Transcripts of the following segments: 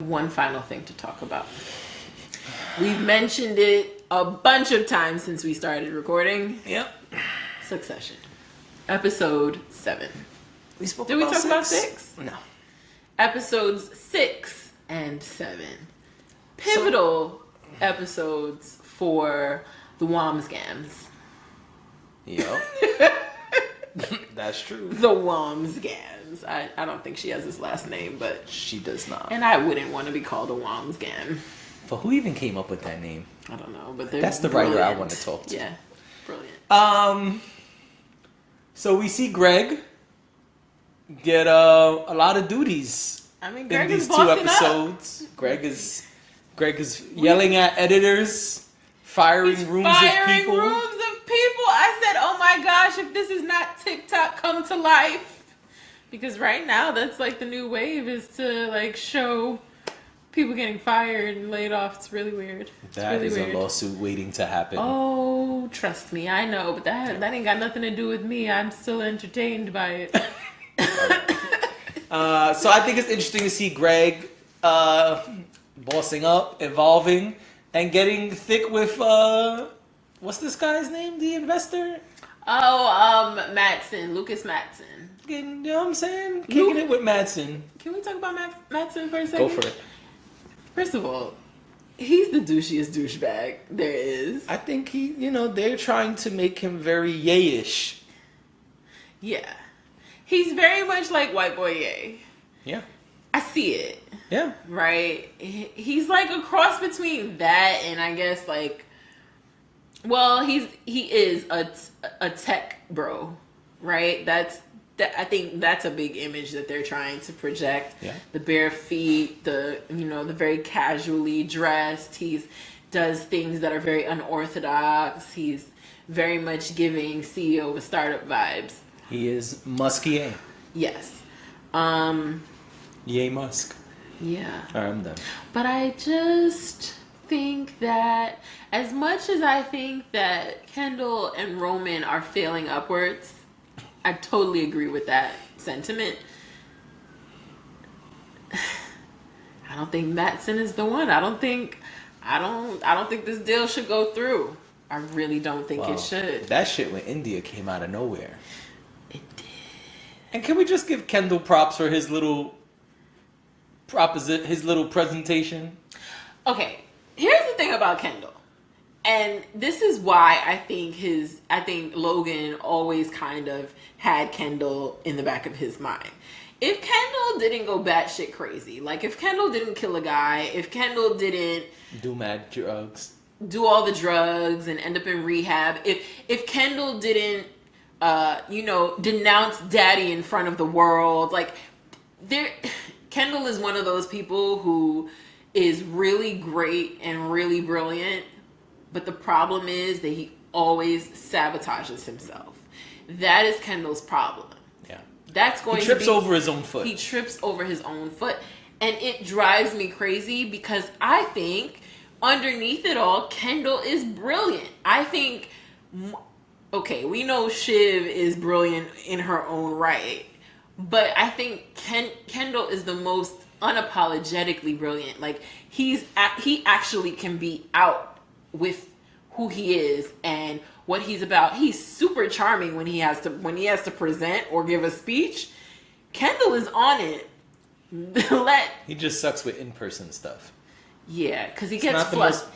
one final thing to talk about. We've mentioned it a bunch of times since we started recording. Yep. Succession. Episode 7. Did we talk about 6? No. Episodes 6 and 7. Pivotal episodes for the Wamsgams. Yep. That's true. The Wamsgams. I don't think she has his last name, but She does not. and I wouldn't want to be called a Wamsgam. But who even came up with that name? I don't know, but That's the writer I want to talk to. Yeah, brilliant. So we see Greg get a lot of duties I mean, in Greg these is 2 bossing episodes. Greg is yelling at editors, firing He's rooms firing of people. rooms of people. I said, "Oh my gosh, if this is not TikTok come to life," because right now that's like the new wave is to like show people getting fired and laid off. It's really weird. It's That really is weird. a lawsuit waiting to happen. Oh, trust me, I know, but that ain't got nothing to do with me. I'm still entertained by it. So I think it's interesting to see Greg bossing up, evolving, and getting thick with what's this guy's name? The investor? Madsen, Lucas Madsen. You know what I'm saying? Kicking it with Madsen. Can we talk about Madsen for a second? Go for it. First of all, he's the douchiest douchebag there is. I think they're trying to make him very yayish. Yeah. He's very much like White Boy Ye. Yeah. I see it, Yeah. right? He's like a cross between that and I guess like, well, he is a tech bro, right? I think that's a big image that they're trying to project. Yeah. The bare feet, the very casually dressed. He does things that are very unorthodox. He's very much giving CEO of a startup vibes. He is Muskier. Yes. Yay Musk. Yeah. All right, I'm done. But I just think that as much as I think that Kendall and Roman are failing upwards, I totally agree with that sentiment. I don't think Madsen is the one. I don't think this deal should go through. I really don't think it should. That shit with India came out of nowhere. It did. And can we just give Kendall props for his little presentation? Okay, here's the thing about Kendall. And this is why I think Logan always kind of had Kendall in the back of his mind. If Kendall didn't go batshit crazy, like if Kendall didn't kill a guy, if Kendall didn't Do mad drugs. do all the drugs and end up in rehab, if Kendall didn't denounce daddy in front of the world, like Kendall is one of those people who is really great and really brilliant, but the problem is that he always sabotages himself. That is Kendall's problem. Yeah. That's going He trips to be, over his own foot. He trips over his own foot. And it drives me crazy because I think underneath it all, Kendall is brilliant. I think, okay, we know Shiv is brilliant in her own right, but I think Kendall is the most unapologetically brilliant. Like he actually can be out with who he is and what he's about. He's super charming when he has to present or give a speech. Kendall is on it. He just sucks with in-person stuff. Yeah, because he gets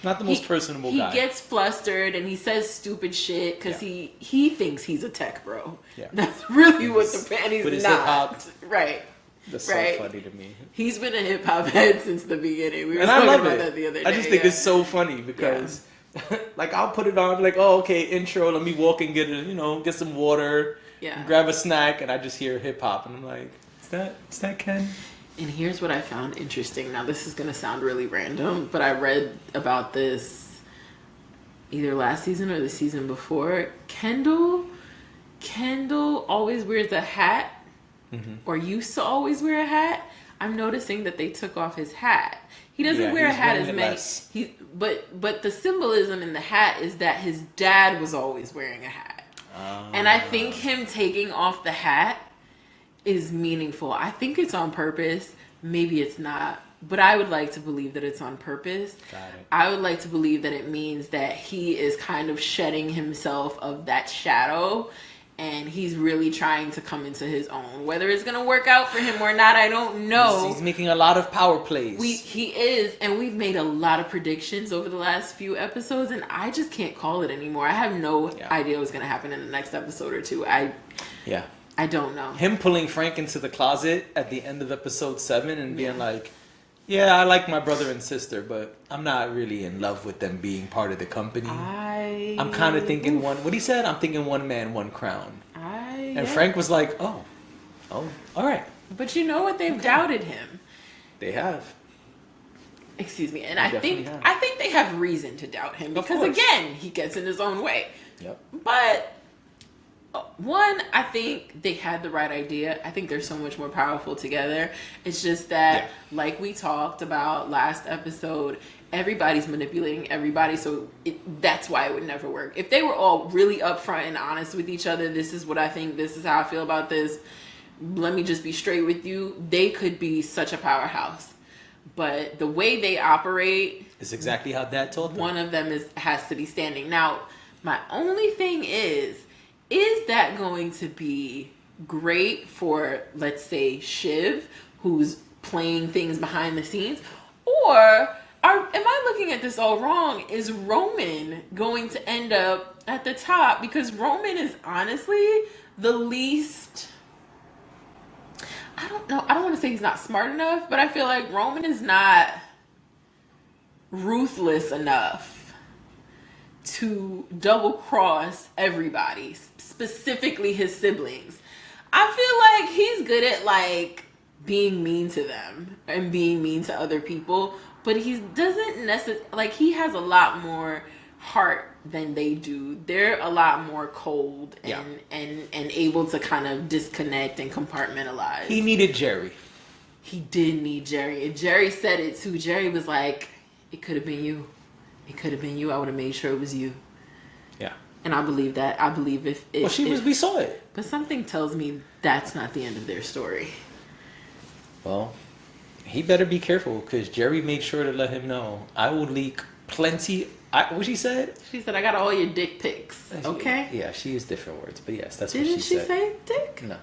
Not the most personable guy. He gets flustered and he says stupid shit because he thinks he's a tech bro. Yeah. That's really what the and he's But he's not. hip-hop. Right. That's right. so funny to me. He's been a hip hop head since the beginning. We were And I talking love about it. that the other day. I just think it's so funny because like I'll put it on like, oh, okay, intro, let me walk and get some water, grab a snack, and I just hear hip hop and I'm like, is that Ken? And here's what I found interesting. Now this is gonna sound really random, but I read about this either last season or the season before. Kendall always wears a hat, or used to always wear a hat. I'm noticing that they took off his hat. He doesn't wear a hat as many. But the symbolism in the hat is that his dad was always wearing a hat. And I think him taking off the hat is meaningful. I think it's on purpose. Maybe it's not. But I would like to believe that it's on purpose. Got it. I would like to believe that it means that he is kind of shedding himself of that shadow, and he's really trying to come into his own. Whether it's going to work out for him or not, I don't know. He's making a lot of power plays. He is, and we've made a lot of predictions over the last few episodes, and I just can't call it anymore. I have no idea what's going to happen in the next episode or two. I don't know. Him pulling Frank into the closet at the end of episode 7 and being like, yeah, I like my brother and sister, but I'm not really in love with them being part of the company. I'm kind of thinking what he said, I'm thinking one man, one crown. Frank was like, oh, all right. But you know what? They've doubted him. They have. Excuse me. And I think they have reason to doubt him because, again, he gets in his own way. Yep. But one, I think they had the right idea. I think they're so much more powerful together. It's just that, like we talked about last episode, everybody's manipulating everybody, so that's why it would never work. If they were all really upfront and honest with each other, this is what I think, this is how I feel about this, let me just be straight with you, they could be such a powerhouse. But the way they operate is exactly how Dad told them. One of them has to be standing. Now, my only thing is that going to be great for, let's say, Shiv, who's playing things behind the scenes? Or am I looking at this all wrong? Is Roman going to end up at the top? Because Roman is honestly the least... I don't know. I don't want to say he's not smart enough, but I feel like Roman is not ruthless enough to double cross everybody, specifically his siblings. I feel like he's good at like being mean to them and being mean to other people, but he doesn't necessarily, like, he has a lot more heart than they do. They're a lot more cold and able to kind of disconnect and compartmentalize. He needed Jerry. He did need Jerry. And Jerry said it too. Jerry was like, it could have been you. It could have been you. I would have made sure it was you. Yeah. And I believe that. I believe if we saw it. But something tells me that's not the end of their story. Well, he better be careful because Jerry made sure to let him know. I will leak plenty. What she said? She said, I got all your dick pics. Okay? Yeah, she used different words. But yes, that's what she said. Didn't she say dick? No.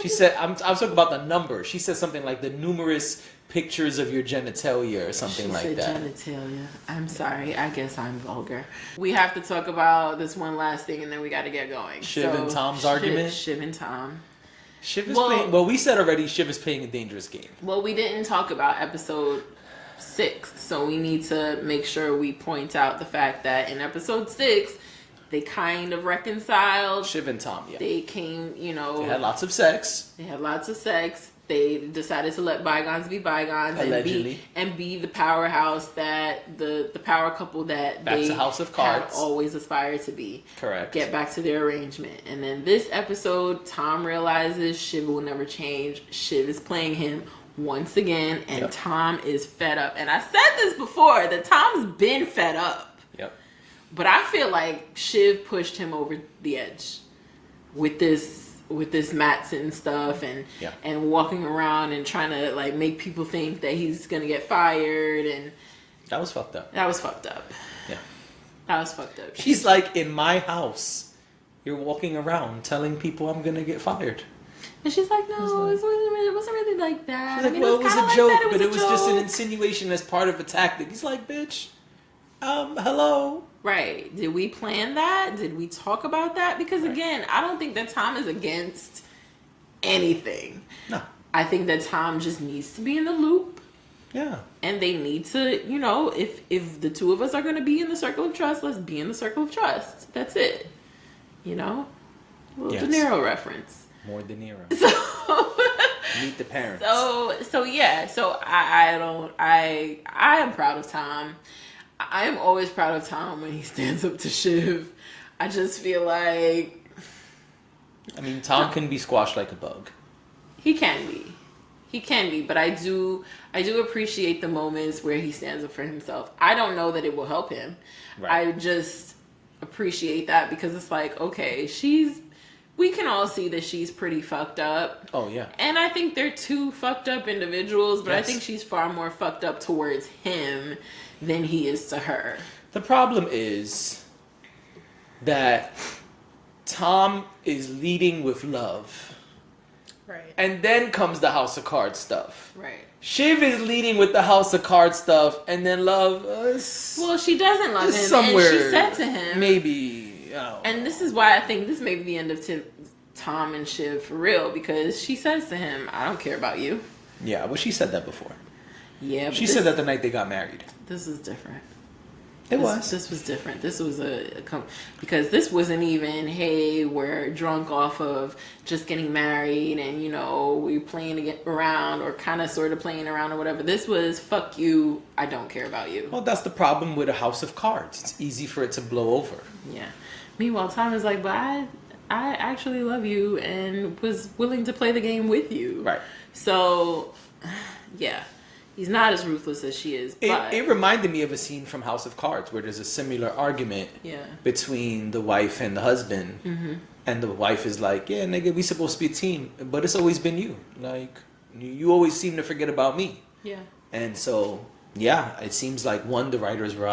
She said, I was talking about the number. She said something like the numerous pictures of your genitalia or something like that. Genitalia. I'm sorry. I guess I'm vulgar. We have to talk about this one last thing and then we got to get going. Shiv and Tom's argument? Shiv and Tom. Shiv is playing... Well, we said already Shiv is playing a dangerous game. Well, we didn't talk about episode 6, so we need to make sure we point out the fact that in episode 6, they kind of reconciled. Shiv and Tom, yeah. They came, They had lots of sex. They decided to let bygones be bygones. Allegedly. And be the powerhouse that, the power couple that back they to House of Cards. Have always aspired to be. Correct. Get back to their arrangement. And then this episode, Tom realizes Shiv will never change. Shiv is playing him once again, and Tom is fed up. And I said this before, that Tom's been fed up. Yep. But I feel like Shiv pushed him over the edge with this Matsson stuff and walking around and trying to like make people think that he's gonna get fired, and that was fucked up. That was fucked up. Yeah. That was fucked up. She's like, in my house, you're walking around telling people I'm gonna get fired. And she's like, no, it wasn't really like that. She's like, well, it was a joke, but it was just an insinuation as part of a tactic. He's like, bitch, hello. Right. Did we plan that? Did we talk about that? Because again, I don't think that Tom is against anything. No. I think that Tom just needs to be in the loop. Yeah. And they need to, if the two of us are going to be in the circle of trust, let's be in the circle of trust. That's it. A little De Niro reference. More De Niro. So meet the parents. So yeah. So I am proud of Tom. I am always proud of Tom when he stands up to Shiv. I just feel like... I mean, Tom can be squashed like a bug. He can be, but I do appreciate the moments where he stands up for himself. I don't know that it will help him. Right. I just appreciate that because it's like, okay, she's we can all see that she's pretty fucked up. Oh, yeah. And I think they're two fucked up individuals, but Yes. I think she's far more fucked up towards him than he is to her. The problem is that Tom is leading with love. Right. And then comes the House of Cards stuff. Right. Shiv is leading with the House of Cards stuff, and then love. Well, she doesn't love him. Somewhere. And she said to him. Maybe. And this is why I think this may be the end of Tom and Shiv for real, because she says to him, I don't care about you. Yeah, well, she said that before. Yeah, but She said that the night they got married. This is different. This was different. This was because this wasn't even, hey, we're drunk off of just getting married and, you know, we're playing around or kind of sort of playing around or whatever. This was, fuck you, I don't care about you. Well, that's the problem with a House of Cards. It's easy for it to blow over. Yeah. Meanwhile, Tom is like, but I actually love you and was willing to play the game with you. Right. So, yeah. He's not as ruthless as she is. But It reminded me of a scene from House of Cards where there's a similar argument between the wife and the husband. Mm-hmm. And the wife is like, yeah, nigga, we supposed to be a team, but it's always been you. Like, you always seem to forget about me. Yeah. And so, yeah, it seems like, one, the writers were,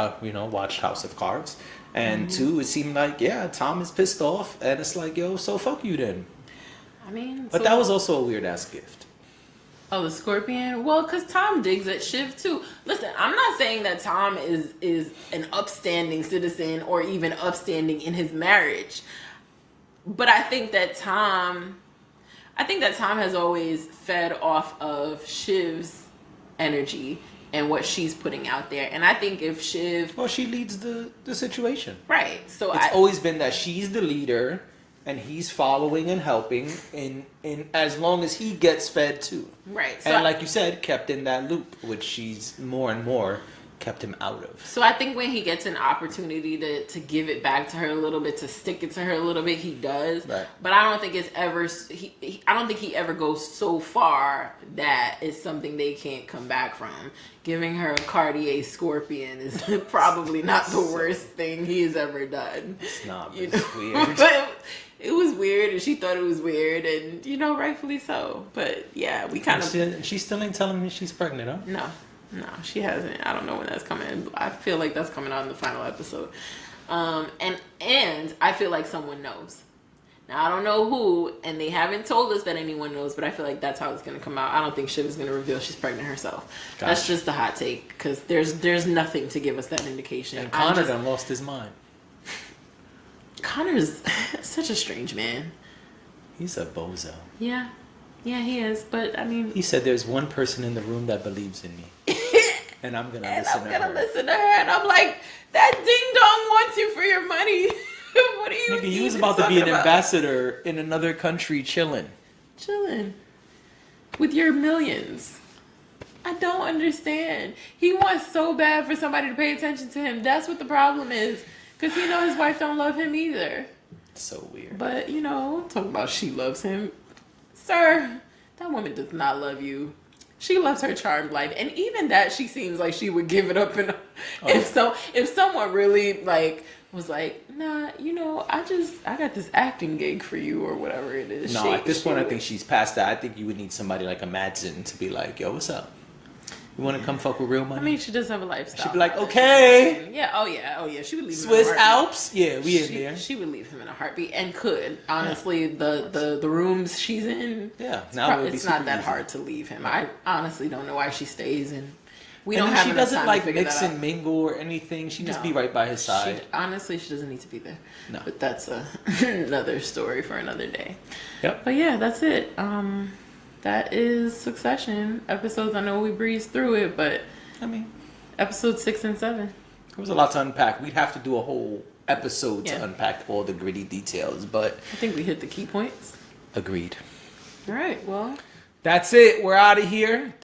watched House of Cards. And two, it seemed like, yeah, Tom is pissed off. And it's like, yo, so fuck you then. I mean. But that was also a weird-ass gift. Oh, the scorpion? Well, because Tom digs at Shiv, too. Listen, I'm not saying that Tom is an upstanding citizen or even upstanding in his marriage. But I think that Tom has always fed off of Shiv's energy and what she's putting out there. And I think if Shiv... Well, she leads the situation. Right. So it's always been that she's the leader... And he's following and helping in as long as he gets fed too. Right. So and like you said, kept in that loop, which she's more and more kept him out of. So I think when he gets an opportunity to give it back to her a little bit, to stick it to her a little bit, he does. Right. But I don't think it's ever, I don't think he ever goes so far that it's something they can't come back from. Giving her a Cartier Scorpion is probably not the worst thing he's ever done. It's not, but it's weird. But it was weird, and she thought it was weird, and, rightfully so. But, yeah, we kind of... She still ain't telling me she's pregnant, huh? No, she hasn't. I don't know when that's coming. I feel like that's coming out in the final episode. And I feel like someone knows. Now, I don't know who, and they haven't told us that anyone knows, but I feel like that's how it's going to come out. I don't think Shiv is going to reveal she's pregnant herself. Gotcha. That's just the hot take, because there's nothing to give us that indication. And Connor done lost his mind. Connor's such a strange man. He's a bozo. Yeah, he is, but I mean... He said there's one person in the room that believes in me. And I'm going to listen to her. And I'm like, that ding dong wants you for your money. What are you Nigga, you was about to be an ambassador in another country chilling. With your millions. I don't understand. He wants so bad for somebody to pay attention to him. That's what the problem is. Because he knows his wife don't love him either. So weird. But, talking about she loves him. Sir, that woman does not love you. She loves her charmed life. And even that, she seems like she would give it up. If someone really, was like, nah, I got this acting gig for you or whatever it is. No, at this point, I think she's past that. I think you would need somebody like a Madsen to be like, yo, what's up? You want to come fuck with real money? I mean, she does have a lifestyle. She'd be like, okay. Yeah, oh yeah. She would leave Swiss him in a heartbeat. Alps? Yeah, we in there. She would leave him in a heartbeat and could. Honestly, the rooms she's in, yeah, it's not that hard to leave him. I honestly don't know why she stays in. She doesn't mix and mingle or anything. She just be right by his side. Honestly, she doesn't need to be there. No. But that's another story for another day. Yep. But yeah, that's it. That is Succession episodes. I know we breezed through it, but I mean, episodes 6 and 7. There was a lot to unpack. We'd have to do a whole episode to unpack all the gritty details, but I think we hit the key points. Agreed. All right. Well, that's it. We're out of here.